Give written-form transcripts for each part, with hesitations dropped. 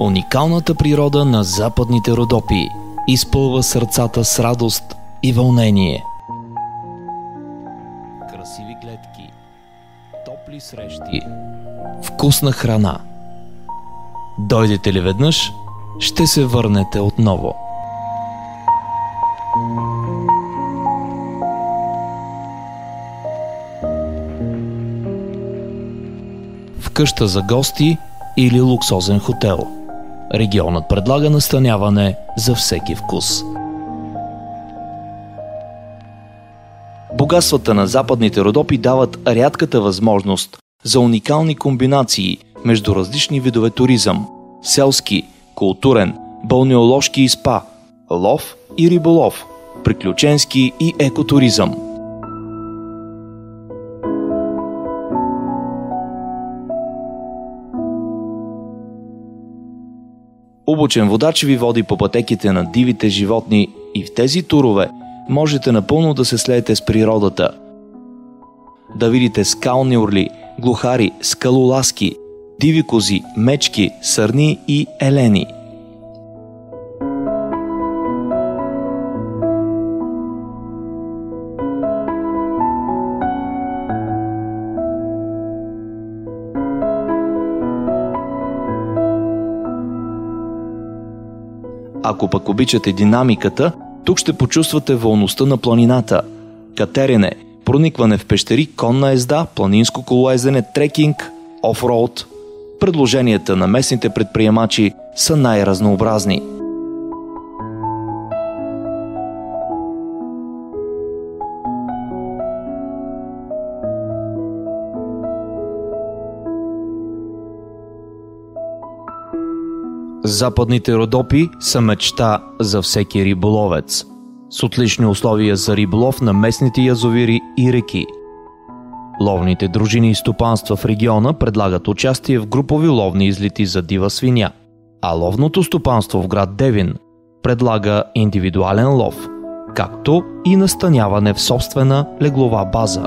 Уникалната природа на Западните Родопи изпълва сърцата с радост и вълнение. Красиви гледки, топли срещи, вкусна храна. Дойдете ли веднъж, ще се върнете отново. В къща за гости или луксозен хотел. Регионът предлага настаняване за всеки вкус. Богатствата на Западните Родопи дават рядката възможност за уникални комбинации между различни видове туризъм – селски, културен, балнеоложки и спа, лов и риболов, приключенски и екотуризъм. Обучен водач ви води по пътеките на дивите животни и в тези турове можете напълно да се слеете с природата. Да видите скални орли, глухари, скалолазки, диви кози, мечки, сърни и елени. Ако пък обичате динамиката, тук ще почувствате вълността на планината. Катерене, проникване в пещери, конна езда, планинско колоездене, трекинг, офроуд. Предложенията на местните предприемачи са най-разнообразни. Западните Родопи са мечта за всеки риболовец, с отлични условия за риболов на местните язовири и реки. Ловните дружини и стопанства в региона предлагат участие в групови ловни излети за дива свиня, а ловното стопанство в град Девин предлага индивидуален лов, както и настаняване в собствена леглова база.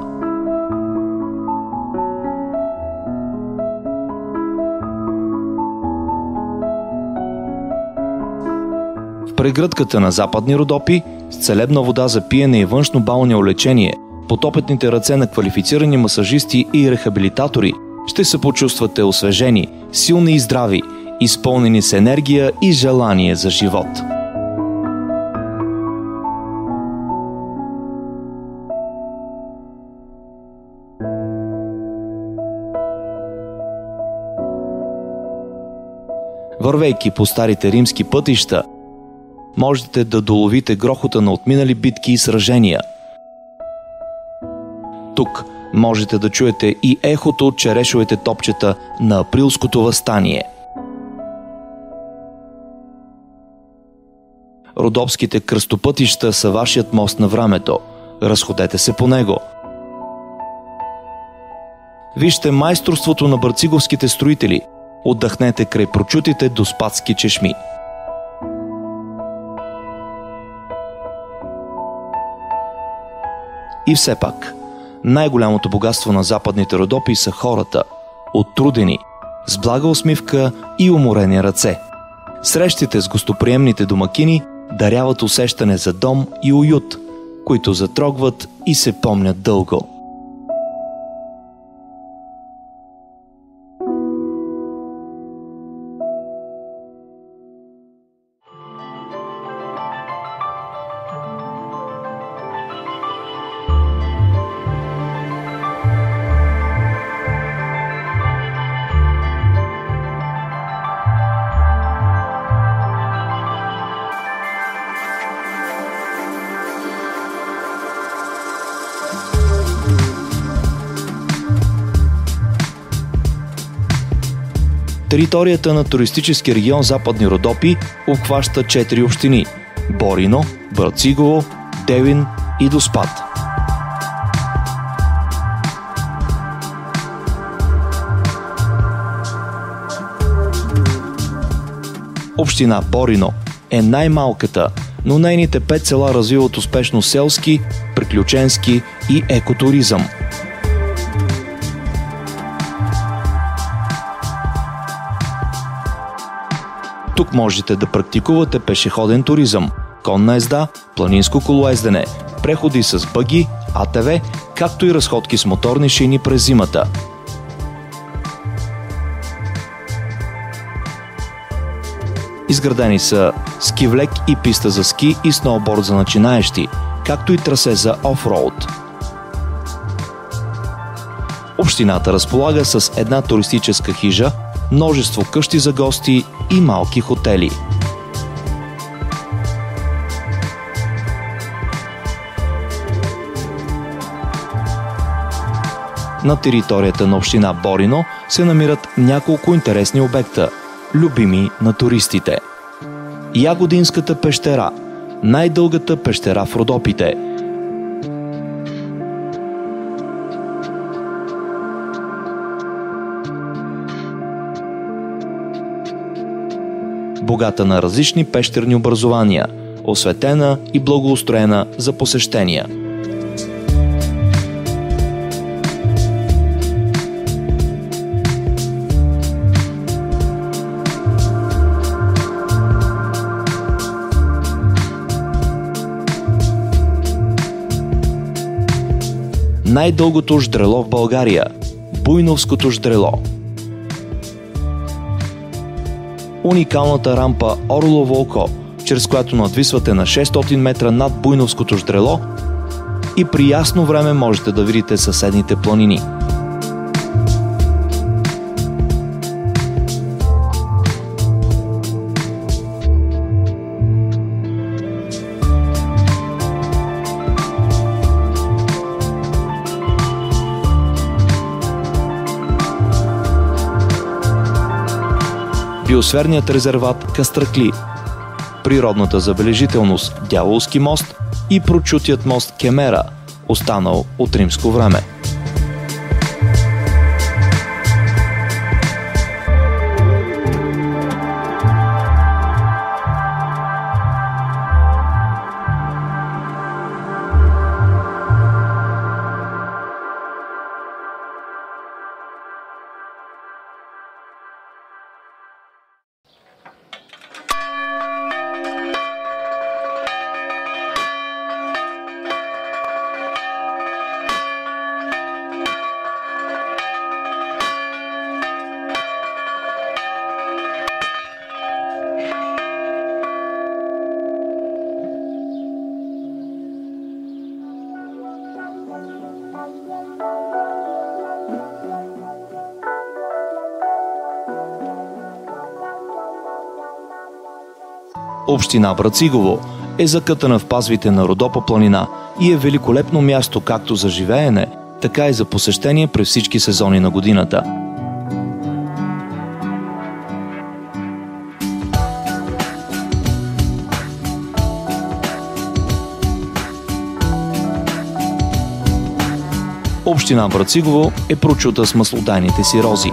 Прегръдката на Западни Родопи с целебна вода за пиене и външно балнеолечение, под опитните ръце на квалифицирани масажисти и рехабилитатори, ще се почувствате освежени, силни и здрави, изпълнени с енергия и желание за живот. Вървейки по старите римски пътища, можете да доловите грохота на отминали битки и сражения. Тук можете да чуете и ехото от черешовите топчета на априлското въстание. Родопските кръстопътища са вашият мост на времето. Разходете се по него. Вижте майсторството на бърциговските строители. Отдъхнете край прочутите Доспатски чешми. И все пак, най-голямото богатство на Западните Родопи са хората, оттрудени, с блага усмивка и уморени ръце. Срещите с гостоприемните домакини даряват усещане за дом и уют, които затрогват и се помнят дълго. Територията на туристически регион Западни Родопи обхваща 4 общини – Борино, Брацигово, Девин и Доспат. Община Борино е най-малката, но нейните 5 села развиват успешно селски, приключенски и екотуризъм. Тук можете да практикувате пешеходен туризъм, конна езда, планинско колоездене, преходи с бъги, АТВ, както и разходки с моторни шини през зимата. Изградени са скивлек и писта за ски и сноуборд за начинаещи, както и трасе за офроуд. Общината разполага с една туристическа хижа, множество къщи за гости и малки хотели. На територията на община Борино се намират няколко интересни обекта, любими на туристите. Ягодинската пещера – най-дългата пещера в Родопите. Богата на различни пещерни образования, осветена и благоустроена за посещения. Най-дългото ждрело в България – Буйновското ждрело. Уникалната рампа Орлово око, чрез която надвисвате на 600 метра над Буйновското ждрело и при ясно време можете да видите съседните планини. Биосферният резерват Кастракли, природната забележителност Дяволски мост и прочутият мост Кемера, останал от римско време. Община Брацигово е закътана в пазвите на Родопа планина и е великолепно място както за живеене, така и за посещение през всички сезони на годината. Община Брацигово е прочута с маслодайните си рози.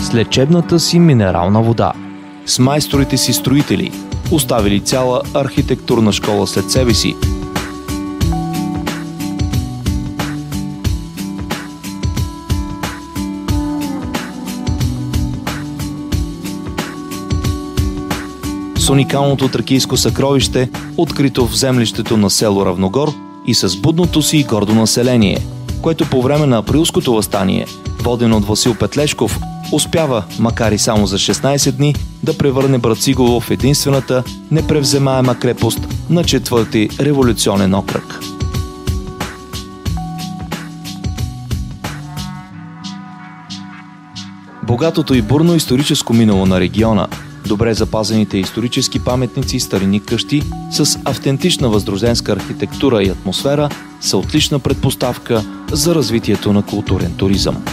С лечебната си минерална вода, с майсторите си строители, оставили цяла архитектурна школа след себе си, с уникалното тракийско съкровище, открито в землището на село Равногор и с будното си и гордо население, което по време на априлското въстание, водено от Васил Петлешков, успява, макар и само за 16 дни, да превърне Брацигово в единствената непревземаема крепост на четвърти революционен окръг. Богатото и бурно историческо минало на региона Добре запазените исторически паметници и старини къщи с автентична възрожденска архитектура и атмосфера са отлична предпоставка за развитието на културен туризъм.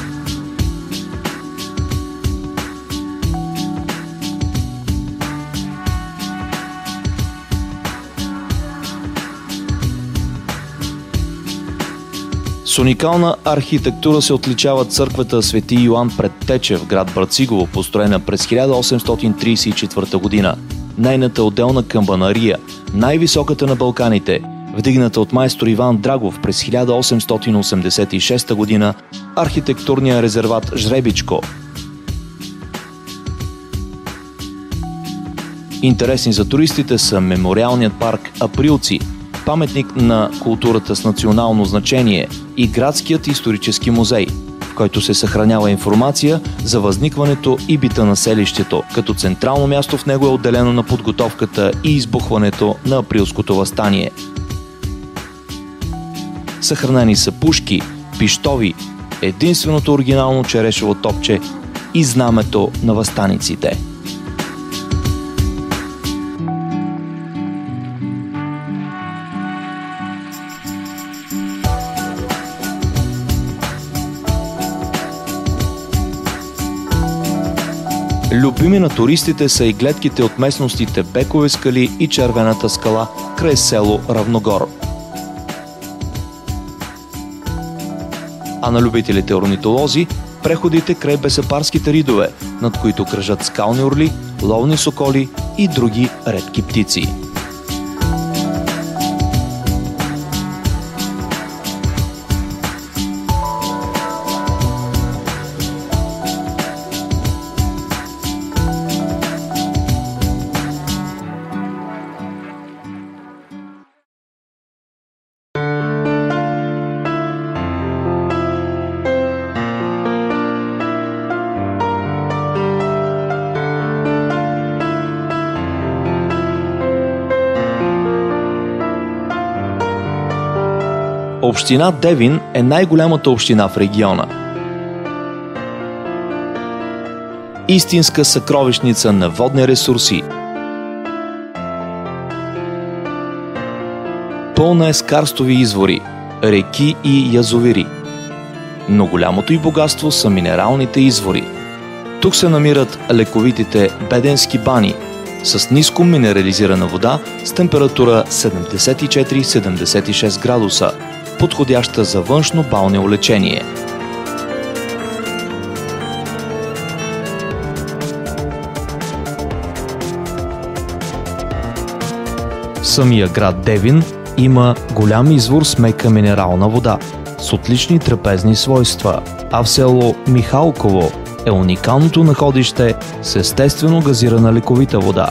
С уникална архитектура се отличава църквата Свети Йоан Предтече в град Брацигово, построена през 1834 година. Нейната отделна камбанария, най-високата на Балканите, вдигната от майстор Иван Драгов през 1886 година, архитектурния резерват Жребичко. Интересни за туристите са мемориалният парк Априлци, паметник на културата с национално значение, и градският исторически музей, в който се съхранява информация за възникването и бита на селището, като централно място в него е отделено на подготовката и избухването на Априлското въстание. Съхранени са пушки, пищови, единственото оригинално черешово топче и знамето на въстаниците. Любими на туристите са и гледките от местностите Бекове скали и Червената скала край село Равногор. А на любителите орнитолози – преходите край бесапарските ридове, над които кръжат скални орли, ловни соколи и други редки птици. Община Девин е най-голямата община в региона. Истинска съкровищница на водни ресурси. Пълна е с карстови извори, реки и язовири. Но голямото й богатство са минералните извори. Тук се намират лековитите Беденски бани с ниско минерализирана вода с температура 74-76 градуса, подходяща за външно балнеолечение. Самия град Девин има голям извор с мека минерална вода с отлични трапезни свойства, а в село Михалково е уникалното находище с естествено газирана лековита вода,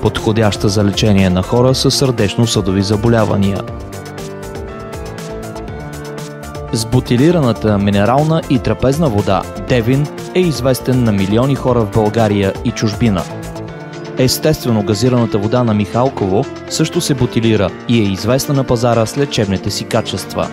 подходяща за лечение на хора с сърдечно-съдови заболявания. С бутилираната минерална и трапезна вода Девин е известен на милиони хора в България и чужбина. Естествено, газираната вода на Михалково също се бутилира и е известна на пазара с лечебните си качества.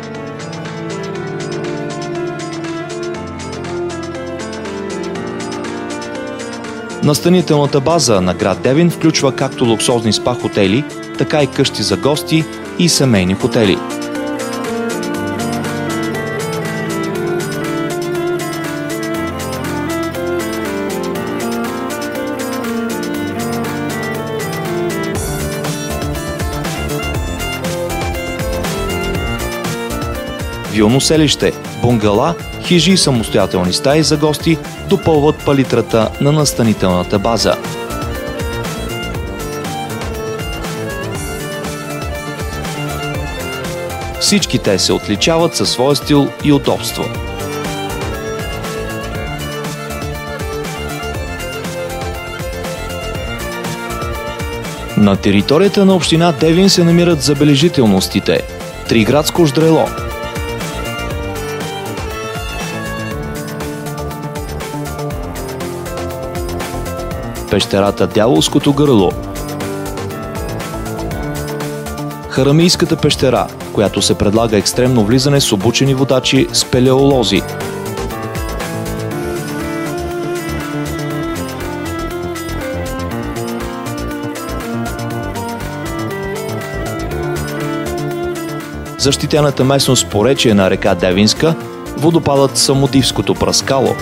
Настанителната база на град Девин включва както луксозни спа хотели, така и къщи за гости и семейни хотели. Вилно селище, бунгала, хижи и самостоятелни стаи за гости допълват палитрата на настанителната база. Всички те се отличават със своя стил и удобство. На територията на община Девин се намират забележителностите Триградско ждрело, пещерата Дяволското гърло, Харамийската пещера, в която се предлага екстремно влизане с обучени водачи спелеолози, защитената местност поречие на река Девинска, водопадът Самодивското пръскало.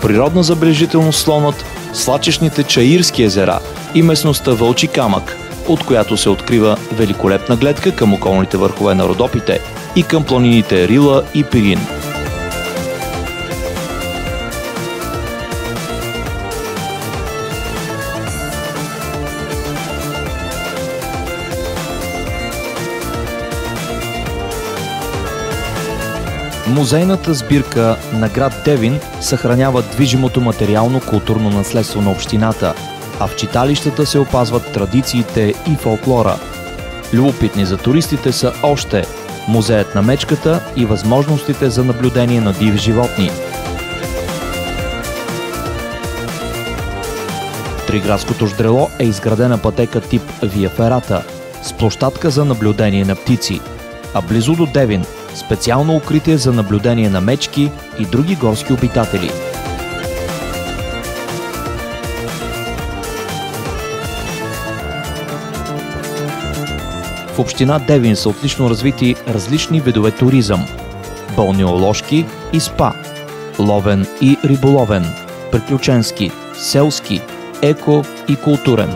Природна забележителност слонът, свлачищните Чаирски езера и местността Вълчи камък, от която се открива великолепна гледка към околните върхове на Родопите и към планините Рила и Пирин. Музейната сбирка на град Девин съхранява движимото материално-културно наследство на общината, а в читалищата се опазват традициите и фолклора. Любопитни за туристите са още музеят на мечката и възможностите за наблюдение на диви животни. В Триградското ждрело е изградена пътека тип Вия Ферата с площадка за наблюдение на птици, а близо до Девин специално укритие за наблюдение на мечки и други горски обитатели. В община Девин са отлично развити различни видове туризъм – балнеоложки и спа, ловен и риболовен, приключенски, селски, еко и културен.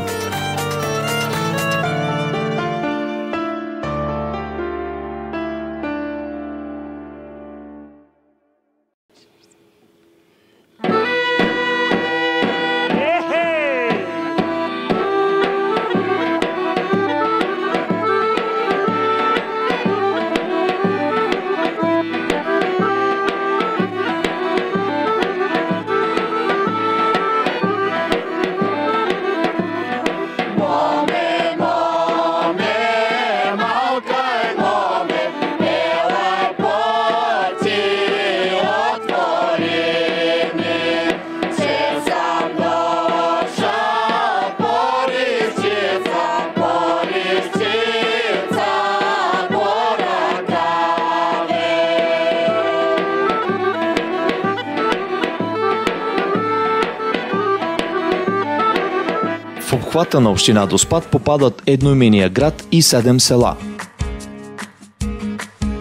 В обхвата на община Доспат попадат едноименния град и 7 села.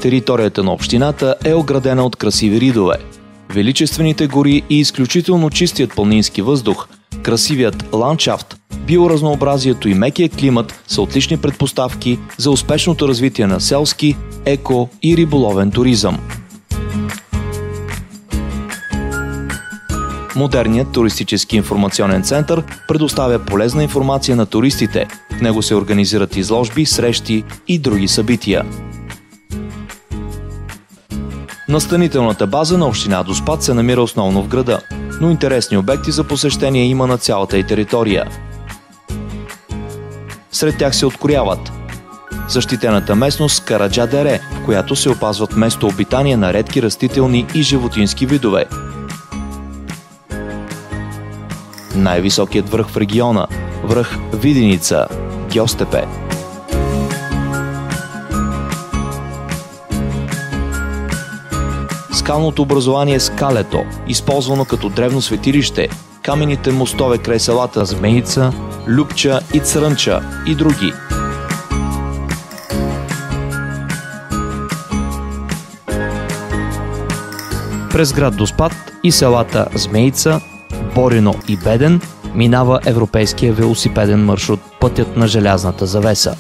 Територията на общината е оградена от красиви ридове. Величествените гори и изключително чистият планински въздух, красивият ландшафт, биоразнообразието и мекия климат са отлични предпоставки за успешното развитие на селски, еко и риболовен туризъм. Модерният туристически информационен център предоставя полезна информация на туристите. В него се организират изложби, срещи и други събития. Настанителната база на община Доспат се намира основно в града, но интересни обекти за посещение има на цялата й територия. Сред тях се открояват защитената местност Караджа дере, в която се опазват местообитания на редки растителни и животински видове. Най-високият връх в региона – връх Виденица, Гьостепе. Скалното образование Скалето, използвано като древно светилище, каменните мостове край селата Змейница, Любча и Црънча и други. През град Доспат и селата Змейница, Борино и Беден минава европейския велосипеден маршрут Пътят на желязната завеса.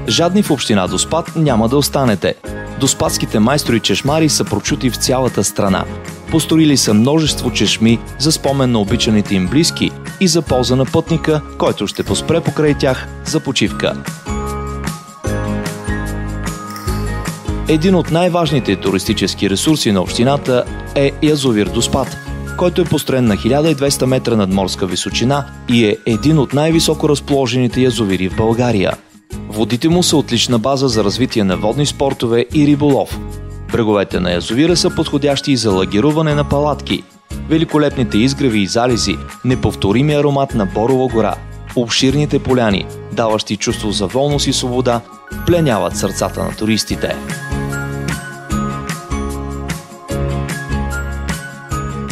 Жадни в община Доспат няма да останете. Доспатските майстори чешмари са прочути в цялата страна. Построили са множество чешми за спомен на обичаните им близки и за полза на пътника, който ще поспре покрай тях за почивка. Един от най-важните туристически ресурси на общината е язовир Доспат. който е построен на 1200 метра надморска височина и е един от най-високо разположените язовири в България. Водите му са отлична база за развитие на водни спортове и риболов. Бреговете на язовира са подходящи и за лагеруване на палатки. Великолепните изгреви и залези, неповторими аромат на Борова гора, обширните поляни, даващи чувство за волност и свобода, пленяват сърцата на туристите.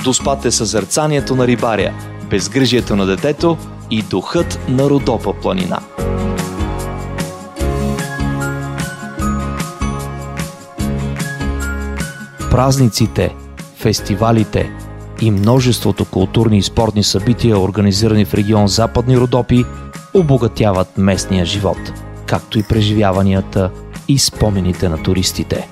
Доспате съзерцанието на рибаря, безгрижието на детето и духът на Родопа планина. Празниците, фестивалите и множеството културни и спортни събития, организирани в регион Западни Родопи, обогатяват местния живот, както и преживяванията и спомените на туристите.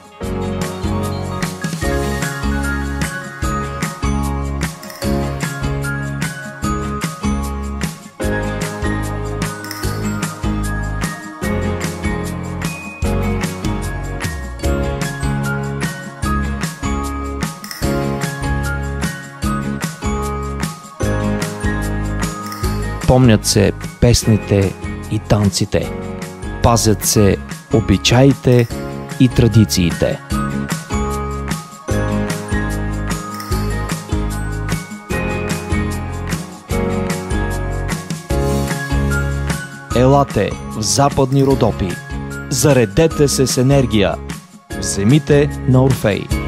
Помнят се песните и танците, пазят се обичаите и традициите. Елате в Западни Родопи, заредете се с енергия, вземите на Орфей.